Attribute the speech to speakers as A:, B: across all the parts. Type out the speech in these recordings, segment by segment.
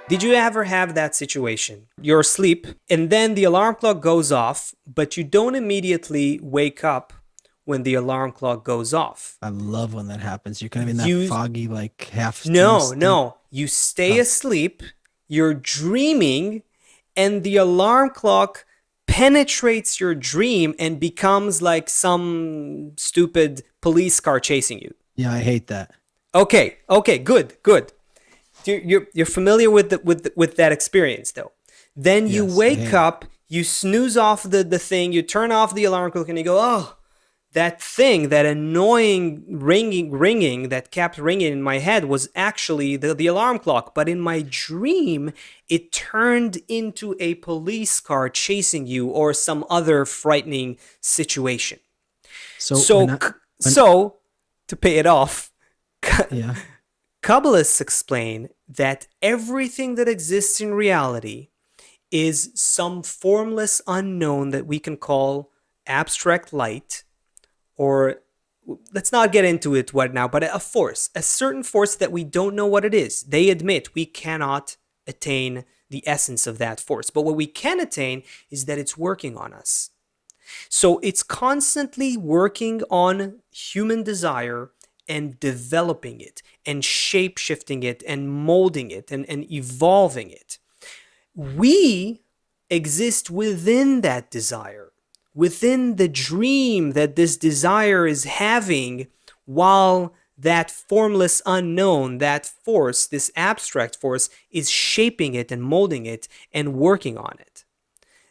A: Did you ever have that situation? You're asleep and then the alarm clock goes off, but you don't immediately wake up when the alarm clock goes off.
B: I love when that happens. You're kind of in that
A: You
B: foggy, like half
A: no,
B: state.
A: no. You stay
B: Oh,
A: asleep, you're dreaming, and the alarm clock penetrates your dream and becomes like some stupid police car chasing you.
B: yeah, I hate that.
A: Okay, okay, good, good. You're familiar with with that experience though. Then you
B: Yes, I
A: wake
B: hate it.
A: up, you snooze off the thing, you turn off the alarm clock, and you go, oh, that thing, that annoying ringing that kept ringing in my head was actually the alarm clock. But in my dream, it turned into a police car chasing you or some other frightening situation.
B: So
A: So,
B: when
A: so to pay it off,
B: yeah.
A: Kabbalists explain that everything that exists in reality is some formless unknown that we can call abstract light, or let's not get into it right now, but a force, a certain force that we don't know what it is. They admit we cannot attain the essence of that force, but what we can attain is that it's working on us. So it's constantly working on human desire and developing it and shape shifting it and molding it and evolving it. We exist within that desire, within the dream that this desire is having, while that formless unknown, that force, this abstract force, is shaping it and molding it and working on it.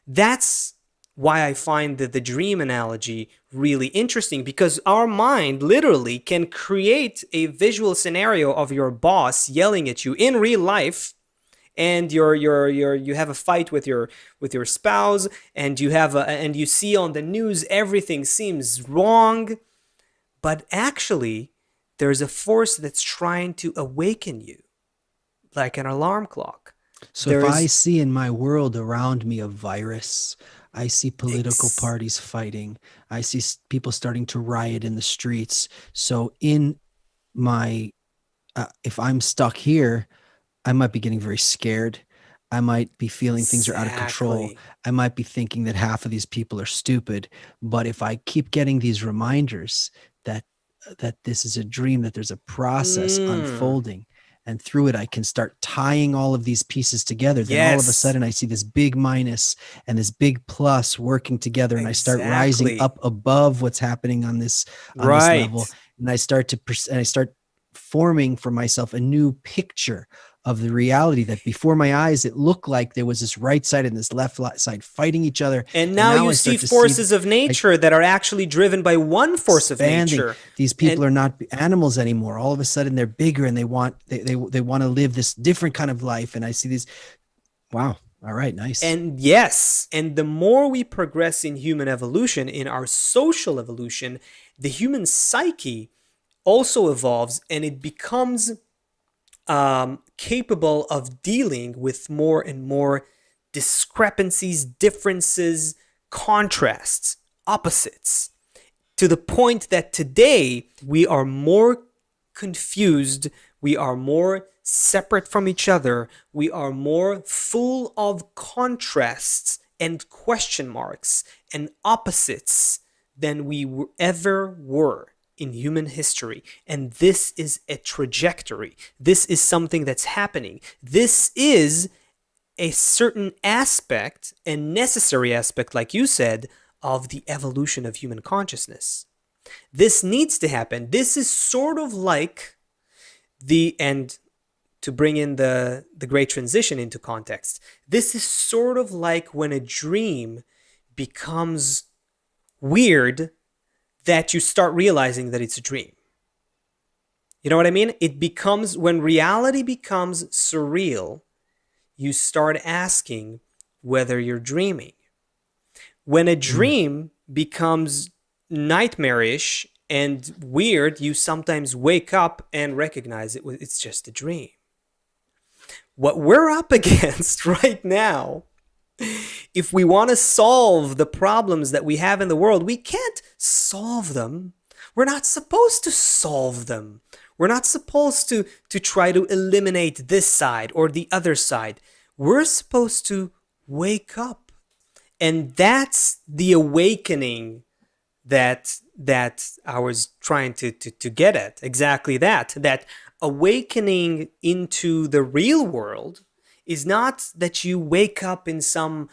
A: That's why I find the dream analogy really interesting, because our mind literally can create a visual scenario of your boss yelling at you in real life, and you have a fight with your spouse, and and you see on the news everything seems wrong, but actually there's a force that's trying to awaken you, like an alarm clock.
B: So if I
A: There's
B: see in my world around me a virus, I see political
A: ex-
B: parties fighting, I see people starting to riot in the streets. So in my if I'm stuck here, I might be getting very scared. I might be feeling things are out of control.
A: exactly.
B: I might be thinking that half of these people are stupid. But if I keep getting these reminders that this is a dream, that there's a process
A: Mm,
B: unfolding, and through it I can start tying all of these pieces together, then all of a
A: yes,
B: sudden I see this big minus and this big plus working together, and I start rising
A: exactly.
B: up above what's happening on this level,
A: Right.
B: and I start forming for myself a new picture of the reality that before my eyes it looked like there was this right side and this left side fighting each other,
A: And
B: and
A: now
B: now
A: you
B: I
A: see
B: start to see
A: forces of
B: like
A: nature that are actually driven by one force of
B: expanding.
A: nature.
B: These
A: And
B: people are not animals anymore. All of a sudden they're bigger, and they want to live this different kind of life, and I see these. Wow. All right, nice.
A: and yes, and the more we progress in human evolution, in our social evolution, the human psyche also evolves, and it becomes capable of dealing with more and more discrepancies, differences, contrasts, opposites, to the point that today we are more confused, we are more separate from each other, we are more full of contrasts and question marks and opposites than we ever were in human history. And this is a trajectory. This is something that's happening. This is a certain aspect, a necessary aspect, like you said, of the evolution of human consciousness. This needs to happen. This is sort of like and to bring in the great transition into context, this is sort of like when a dream becomes weird, that you start realizing that it's a dream. You know what I mean? It becomes, when reality becomes surreal, you start asking whether you're dreaming. When a
B: Mm.
A: dream becomes nightmarish and weird, you sometimes wake up and recognize it's just a dream. What we're up against right now, if we want to solve the problems that we have in the world, we can't solve them. We're not supposed to solve them. We're not supposed to try to eliminate this side or the other side. We're supposed to wake up. And that's the awakening that I was trying to get at. Exactly that awakening into the real world is not that you wake up in some,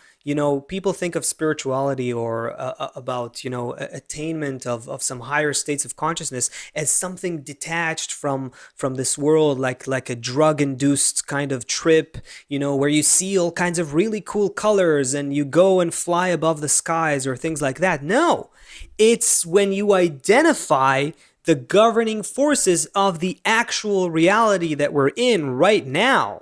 A: people think of spirituality or about, attainment of some higher states of consciousness as something detached from this world, like a drug induced kind of trip, where you see all kinds of really cool colors and you go and fly above the skies or things like that. No, it's when you identify the governing forces of the actual reality that we're in right now.